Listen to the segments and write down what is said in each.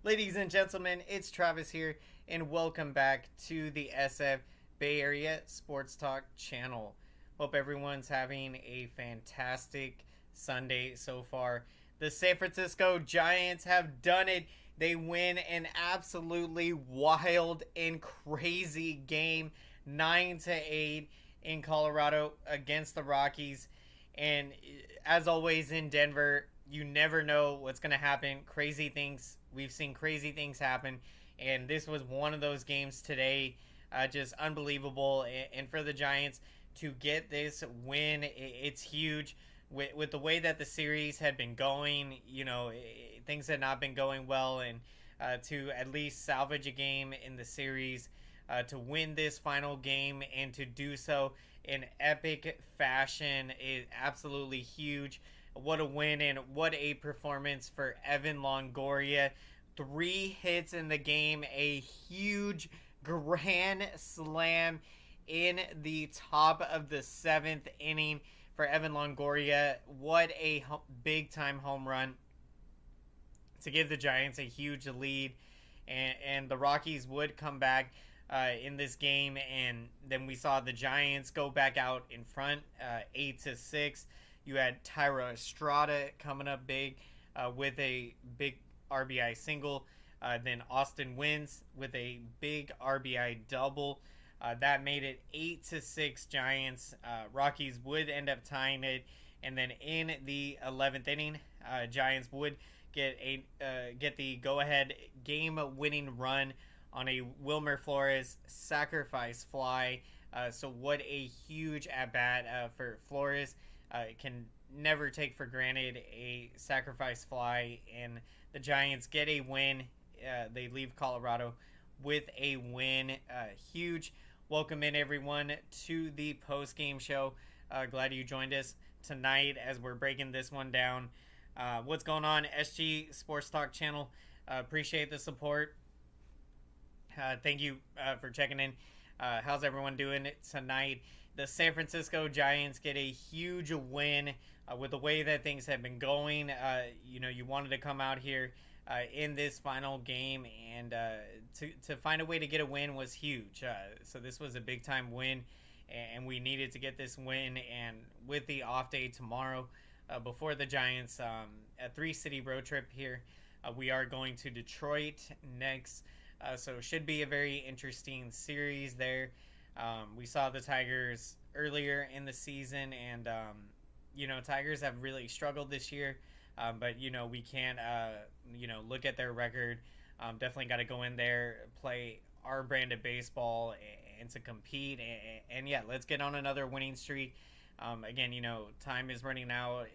Ladies and gentlemen, it's Travis here, and welcome back to the SF Bay Area SportsTalk channel. Hope everyone's having a fantastic Sunday so far. The San Francisco Giants have done it. They win an absolutely wild and crazy game, 9-8 in Colorado against the Rockies. And as always in Denver, you never know what's going to happen. Crazy things. We've seen crazy things happen. And this was one of those games today. Just unbelievable. And for the Giants to get this win, it's huge. With the way that the series had been going, things had not been going well. And to at least salvage a game in the series, to win this final game and to do so in epic fashion is absolutely huge. What a win and what a performance for Evan Longoria. 3 hits in the game, a huge grand slam in the top of the 7th inning for Evan Longoria. What a big time home run to give the Giants a huge lead, and the Rockies would come back in this game, and then we saw the Giants go back out in front, 8-6. You had Tyra Estrada coming up big with a big RBI single. Then Austin Wins with a big RBI double. That made it 8-6 Giants. Rockies would end up tying it, and then in the 11th inning, Giants would get the go-ahead game-winning run on a Wilmer Flores sacrifice fly. So what a huge at-bat for Flores. Can never take for granted a sacrifice fly, and the Giants get a win. They leave Colorado with a win. Huge welcome in, everyone, to the post-game show. Glad you joined us tonight as we're breaking this one down. What's going on, SG Sports Talk channel? Appreciate the support. Thank you for checking in. How's everyone doing tonight? The San Francisco Giants get a huge win with the way that things have been going. You wanted to come out here in this final game, and to find a way to get a win was huge. So this was a big-time win, and we needed to get this win. And with the off day tomorrow, before the Giants, a 3-city road trip here, we are going to Detroit next. So it should be a very interesting series there. We saw the Tigers earlier in the season, and Tigers have really struggled this year. But we can't look at their record. Definitely got to go in there, play our brand of baseball, and to compete. And yeah, let's get on another winning streak. Again, time is running out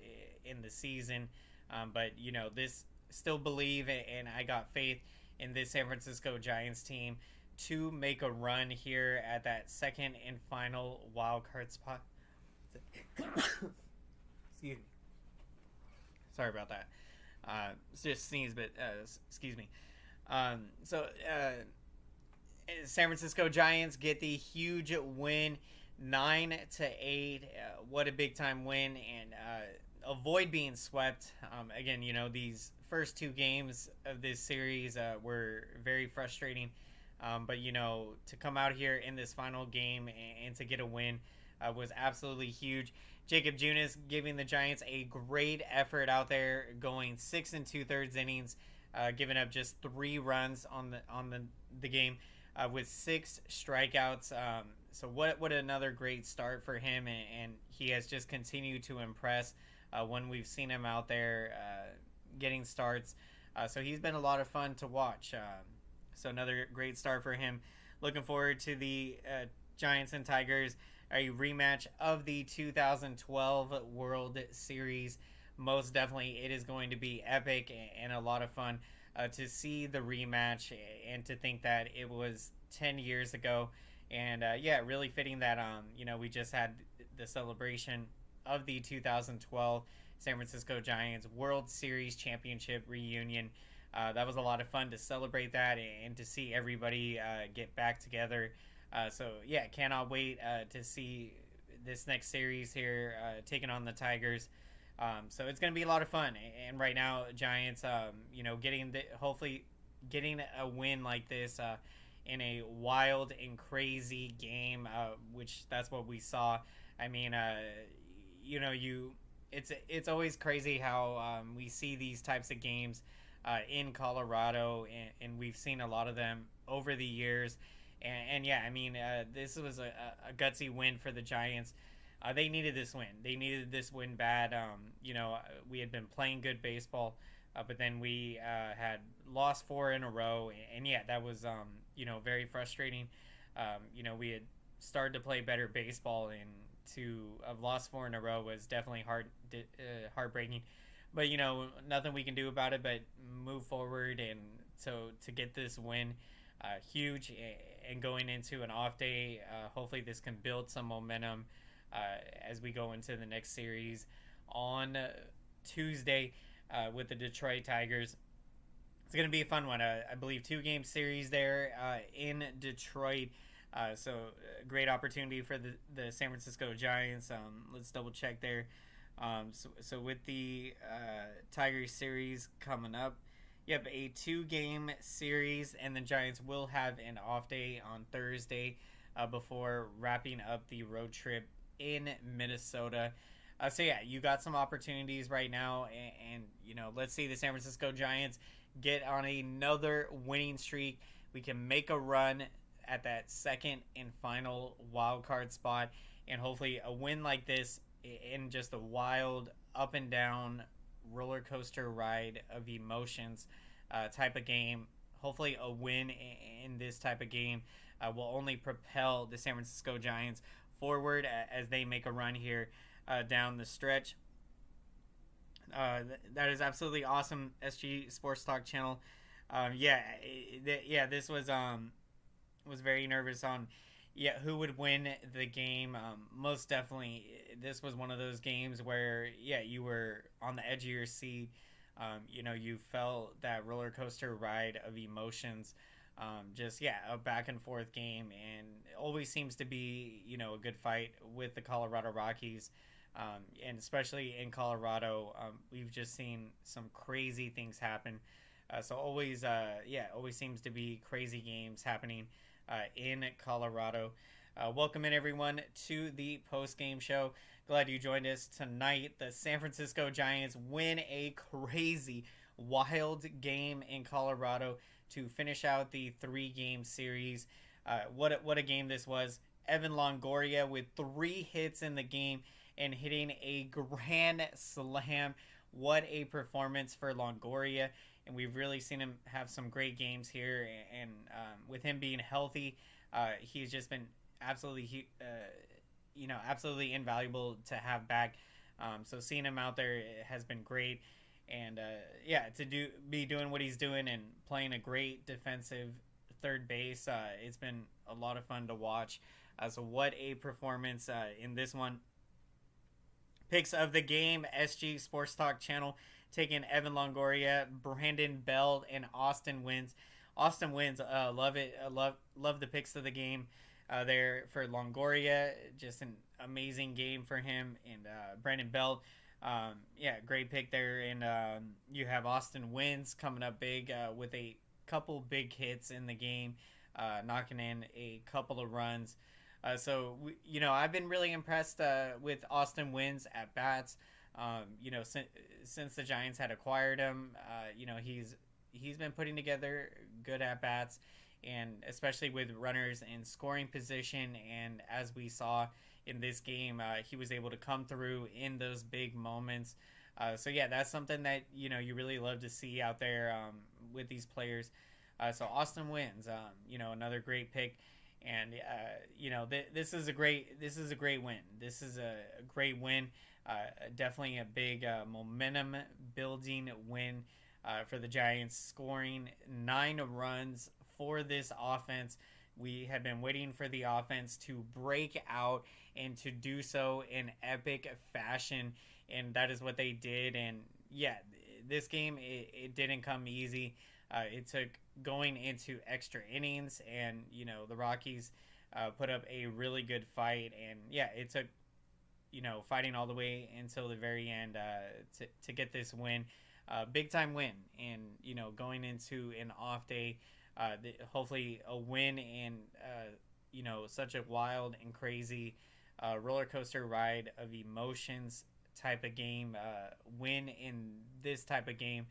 in the season, but this still believe, and I got faith in this San Francisco Giants team to make a run here at that second and final wild card spot. Excuse me. Sorry about that. It's just sneeze, but excuse me. San Francisco Giants get the huge win, 9-8. What a big time win, and avoid being swept. Again, these first 2 games of this series were very frustrating. But to come out here in this final game and to get a win was absolutely huge. Jacob Junis giving the Giants a great effort out there, going 6 2/3 innings, giving up just 3 runs on the game with 6 strikeouts. So what another great start for him, and he has just continued to impress when we've seen him out there getting starts. So he's been a lot of fun to watch. So another great start for him. Looking forward to the Giants and Tigers, a rematch of the 2012 World Series. Most definitely it is going to be epic and a lot of fun to see the rematch, and to think that it was 10 years ago. And really fitting that we just had the celebration of the 2012 San Francisco Giants World Series Championship reunion. That was a lot of fun to celebrate that and to see everybody get back together. Cannot wait to see this next series here taking on the Tigers. So it's going to be a lot of fun. And right now, Giants, getting hopefully getting a win like this in a wild and crazy game, which that's what we saw. I mean, you know, you it's always crazy how we see these types of games in Colorado, and we've seen a lot of them over the years. And yeah, I mean, this was a gutsy win for the Giants. They needed this win. They needed this win bad. You know, we had been playing good baseball, but then we had lost four in a row, and yeah, that was you know, very frustrating. You know, we had started to play better baseball, and to have lost four in a row was definitely heartbreaking. But you know, nothing we can do about it but move forward, and so to get this win, huge. And going into an off day, hopefully this can build some momentum uh, as we go into the next series on Tuesday with the Detroit Tigers. It's going to be a fun one. I believe 2-game series there in Detroit. Great opportunity for the San Francisco Giants. Let's double check there. So with the Tigers series coming up, yep, a 2-game series, and the Giants will have an off day on Thursday before wrapping up the road trip in Minnesota. So yeah, you got some opportunities right now, and you know, let's see the San Francisco Giants get on another winning streak. We can make a run at that second and final wild card spot, and hopefully a win like this in just a wild up and down roller coaster ride of emotions type of game. Hopefully a win in this type of game will only propel the San Francisco Giants forward as they make a run here down the stretch. That is absolutely awesome, SG Sports Talk channel. This was very nervous on who would win the game. Most definitely, this was one of those games where you were on the edge of your seat. You know, you felt that roller coaster ride of emotions. A back and forth game, and it always seems to be, you know, a good fight with the Colorado Rockies. And especially in Colorado, we've just seen some crazy things happen. Always seems to be crazy games happening in Colorado. Welcome in, everyone, to the post-game show. Glad you joined us tonight. The San Francisco Giants win a crazy, wild game in Colorado to finish out the 3-game series. What a game this was. Evan Longoria with 3 hits in the game and hitting a grand slam. What a performance for Longoria. And we've really seen him have some great games here. And with him being healthy, he's just been absolutely invaluable to have back. So seeing him out there has been great. And be doing what he's doing and playing a great defensive third base, it's been a lot of fun to watch. So what a performance in this one. Picks of the game, SG Sports Talk channel, taking Evan Longoria, Brandon Belt, and Austin Wins. Austin Wins, love it. Love the picks of the game there for Longoria. Just an amazing game for him. And Brandon Belt, great pick there. And you have Austin Wins coming up big with a couple big hits in the game, knocking in a couple of runs. I've been really impressed with Austin Wins at bats. Since the Giants had acquired him, he's been putting together good at bats, and especially with runners in scoring position. And as we saw in this game, he was able to come through in those big moments. That's something that you really love to see out there with these players. Austin Wins, another great pick. And this is a great win. This is a great win. Definitely a big momentum building win for the Giants, scoring 9 runs for this offense. We had been waiting for the offense to break out and to do so in epic fashion, and that is what they did. And this game, it didn't come easy. It took going into extra innings, and the Rockies put up a really good fight, and it took fighting all the way until the very end to get this win. big time win, and going into an off day, hopefully a win and such a wild and crazy roller coaster ride of emotions type of game. Win in this type of game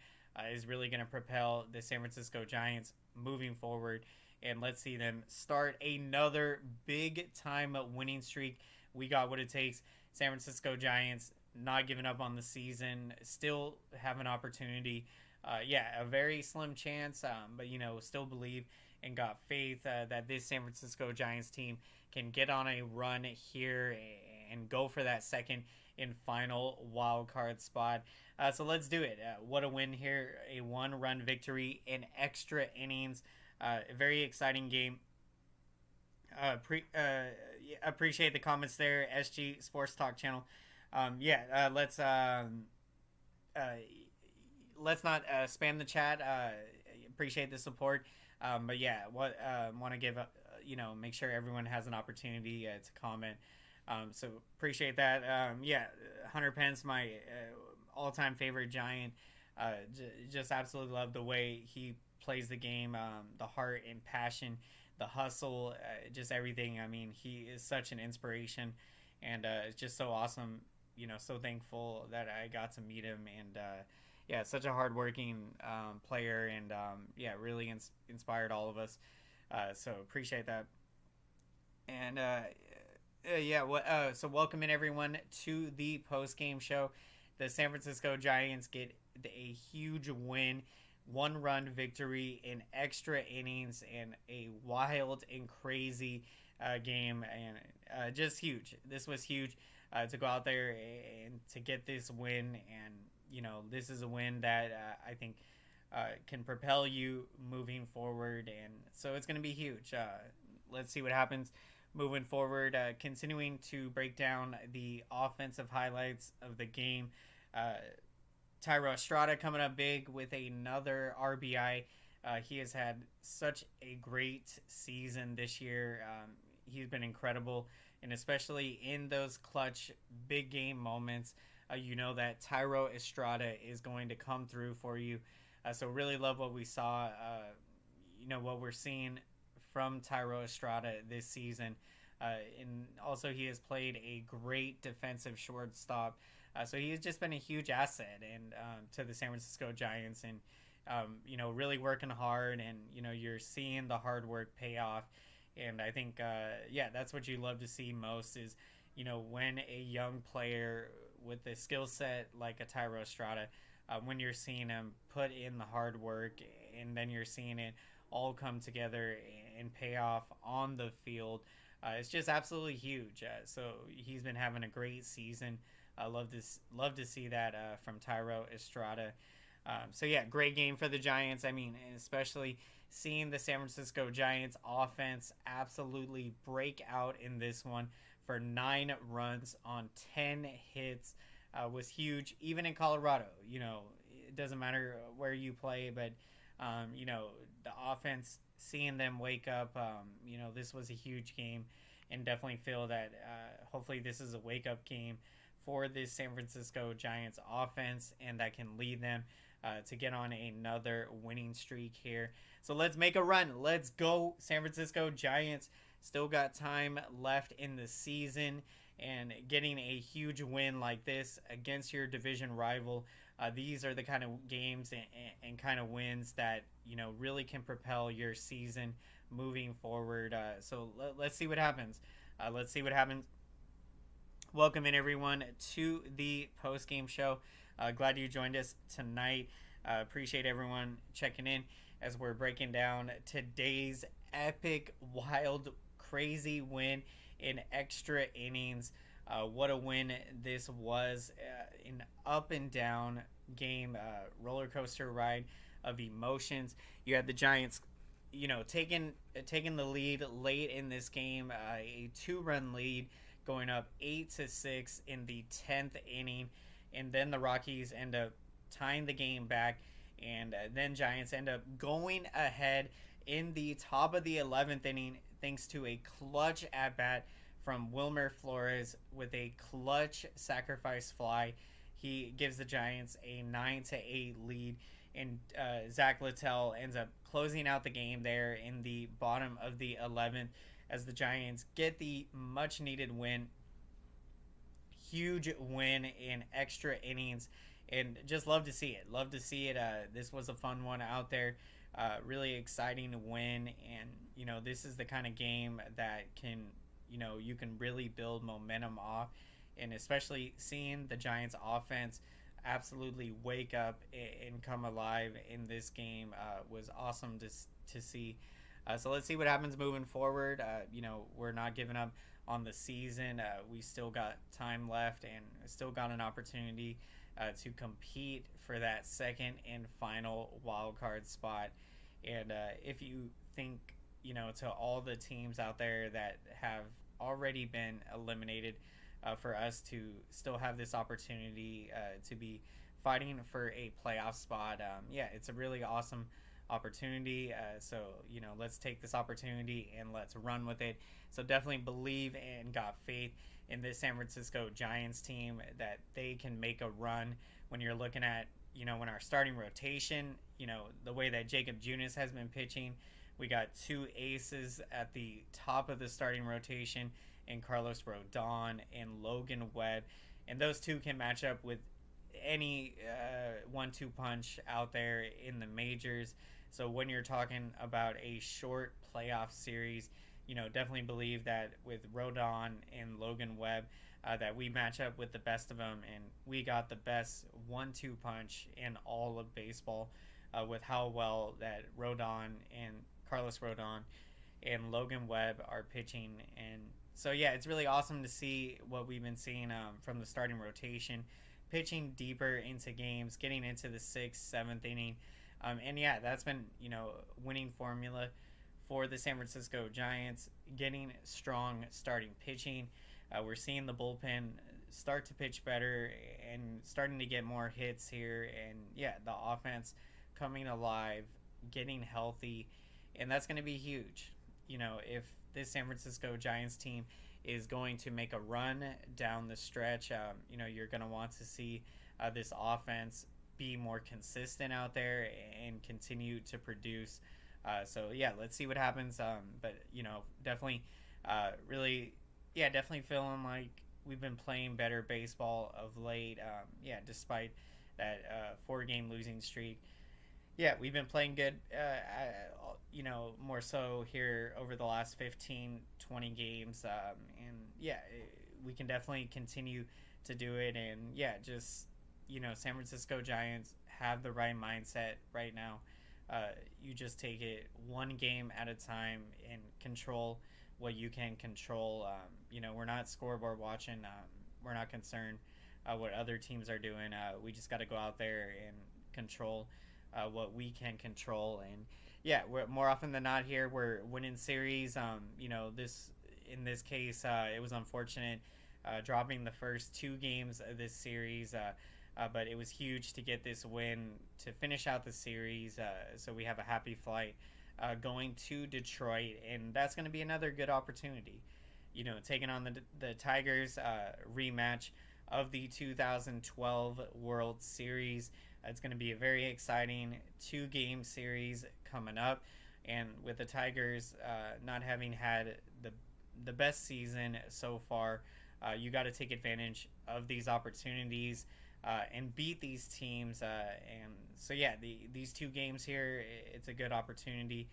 is really going to propel the San Francisco Giants moving forward, and let's see them start another big time winning streak. We got what it takes. San Francisco Giants not giving up on the season, still have an opportunity. A very slim chance, but still believe and got faith that this San Francisco Giants team can get on a run here and go for that second and final wild card spot. So let's do it. What a win here. A 1-run victory in extra innings. A very exciting game. Appreciate the comments there, SG Sports Talk channel. Let's not spam the chat. Appreciate the support. Want to give make sure everyone has an opportunity to comment. So appreciate that. Hunter Pence, my all-time favorite Giant. Just absolutely love the way he plays the game, the heart and passion, the hustle, just everything. I mean, he is such an inspiration, and it's just so awesome. So thankful that I got to meet him, and such a hardworking player, and really inspired all of us. So appreciate that. And so welcoming everyone to the post-game show. The San Francisco Giants get a huge win, 1-run victory in extra innings, and a wild and crazy game, and just huge. This was huge to go out there and to get this win, and this is a win that I think can propel you moving forward, and so it's going to be huge. Let's see what happens moving forward. Continuing to break down the offensive highlights of the game. Thairo Estrada coming up big with another RBI. He has had such a great season this year. He's been incredible, and especially in those clutch big game moments, that Thairo Estrada is going to come through for you. So really love what we saw, what we're seeing from Thairo Estrada this season. And also he has played a great defensive shortstop. So he has just been a huge asset and to the San Francisco Giants, and really working hard, and you're seeing the hard work pay off. And I think that's what you love to see most is when a young player with a skill set like a Thairo Estrada, when you're seeing him put in the hard work, and then you're seeing it all come together and pay off on the field. It's just absolutely huge. So he's been having a great season. I love to see that from Thairo Estrada. Great game for the Giants. I mean, especially seeing the San Francisco Giants offense absolutely break out in this one for 9 runs on 10 hits was huge. Even in Colorado, it doesn't matter where you play, but the offense, seeing them wake up, this was a huge game, and definitely feel that hopefully this is a wake-up game for this San Francisco Giants offense, and that can lead them to get on another winning streak here. So let's make a run. Let's go, San Francisco Giants. Still got time left in the season, and getting a huge win like this against your division rival, these are the kind of games and kind of wins that really can propel your season moving forward. So let's see what happens. Welcome in everyone to the post-game show. Glad you joined us tonight. Appreciate everyone checking in as we're breaking down today's epic, wild, crazy win in extra innings. What a win this was. An up and down game, roller coaster ride of emotions. You had the Giants taking the lead late in this game, a 2-run lead, going up 8-6 in the 10th inning, and then the Rockies end up tying the game back, and then Giants end up going ahead in the top of the 11th inning thanks to a clutch at bat from Wilmer Flores with a clutch sacrifice fly. He gives the Giants a 9-8 lead, and Zach Littell ends up closing out the game there in the bottom of the 11th as the Giants get the much needed win. Huge win in extra innings, and just love to see it. Love to see it. This was a fun one out there. Really exciting win, and this is the kind of game that can you can really build momentum off, and especially seeing the Giants offense absolutely wake up and come alive in this game was awesome to see. So let's see what happens moving forward. We're not giving up on the season. We still got time left and still got an opportunity to compete for that second and final wild card spot. And if you think, to all the teams out there that have already been eliminated, for us to still have this opportunity to be fighting for a playoff spot, it's a really awesome opportunity. So let's take this opportunity and let's run with it. So definitely believe and got faith in this San Francisco Giants team that they can make a run. When you're looking at when our starting rotation, the way that Jacob Junis has been pitching, we got two aces at the top of the starting rotation in Carlos Rodon and Logan Webb, and those two can match up with any 1-2 punch out there in the majors. So when you're talking about a short playoff series, definitely believe that with Rodon and Logan Webb, that we match up with the best of them, and we got the best 1-2 punch in all of baseball with how well that Carlos Rodon and Logan Webb are pitching. And so it's really awesome to see what we've been seeing from the starting rotation, pitching deeper into games, getting into the 6th, 7th inning. That's been, winning formula for the San Francisco Giants, getting strong starting pitching. We're seeing the bullpen start to pitch better and starting to get more hits here. And, the offense coming alive, getting healthy, and that's going to be huge. If this San Francisco Giants team is going to make a run down the stretch, you're going to want to see this offense be more consistent out there and continue to produce. Let's see what happens. But definitely, definitely feeling like we've been playing better baseball of late. Despite that 4-game losing streak. We've been playing good, more so here over the last 15, 20 games. We can definitely continue to do it. And, San Francisco Giants have the right mindset right now. You just take it one game at a time and control what you can control. We're not scoreboard watching. We're not concerned what other teams are doing. We just got to go out there and control what we can control. And we're more often than not here we're winning series. In this case, it was unfortunate dropping the first 2 games of this series, but it was huge to get this win to finish out the series. So we have a happy flight going to Detroit, and that's going to be another good opportunity. Taking on the Tigers, rematch of the 2012 World Series. It's going to be a very exciting 2-game series coming up, and with the Tigers not having had the best season so far, you got to take advantage of these opportunities and beat these teams. These 2 games here, it's a good opportunity.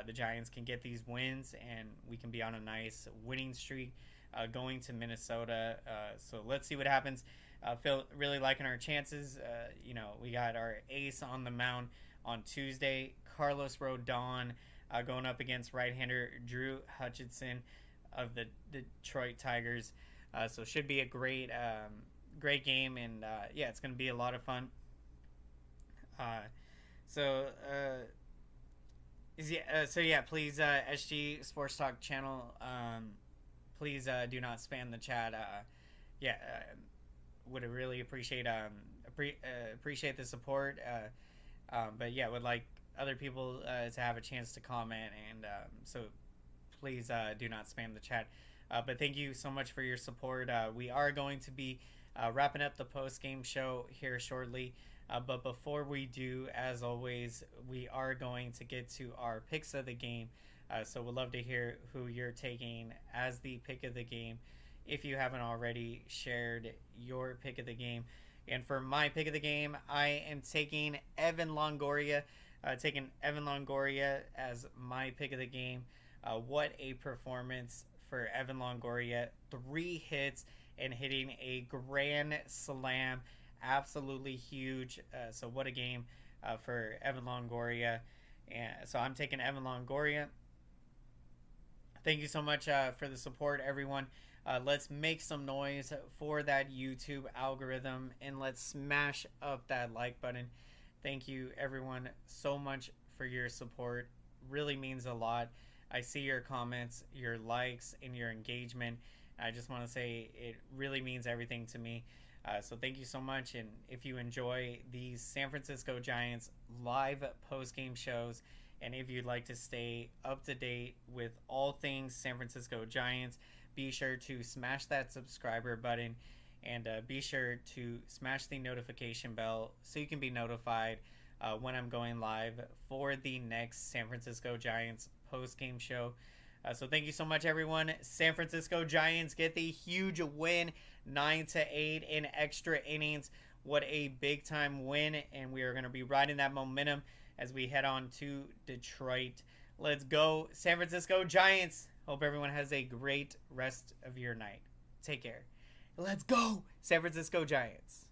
The Giants can get these wins, and we can be on a nice winning streak going to Minnesota. So let's see what happens. Feel really liking our chances. We got our ace on the mound on Tuesday, Carlos Rodon, going up against right-hander Drew Hutchinson of the Detroit Tigers. So it should be a great game, and it's going to be a lot of fun. Please, SG Sports Talk channel, please do not spam the chat. Would really appreciate the support. Would like other people to have a chance to comment, and so please do not spam the chat. But thank you so much for your support. We are going to be wrapping up the post-game show here shortly. But before we do, as always, we are going to get to our picks of the game. So we'd love to hear who you're taking as the pick of the game. If you haven't already shared your pick of the game. And for my pick of the game, I am taking Evan Longoria. Taking Evan Longoria as my pick of the game. What a performance for Evan Longoria. 3 hits and hitting a grand slam. Absolutely huge. So what a game for Evan Longoria. And so I'm taking Evan Longoria. Thank you so much for the support, everyone. Let's make some noise for that YouTube algorithm, and let's smash up that like button. Thank you, everyone, so much for your support. Really means a lot. I see your comments, your likes, and your engagement. I just want to say it really means everything to me. So thank you so much. And if you enjoy these San Francisco Giants live post-game shows, and if you'd like to stay up to date with all things San Francisco Giants, be sure to smash that subscriber button and be sure to smash the notification bell so you can be notified when I'm going live for the next San Francisco Giants post-game show. So thank you so much, everyone. San Francisco Giants get the huge win, 9-8 in extra innings. What a big-time win, and we are going to be riding that momentum as we head on to Detroit. Let's go, San Francisco Giants. Hope everyone has a great rest of your night. Take care. Let's go, San Francisco Giants.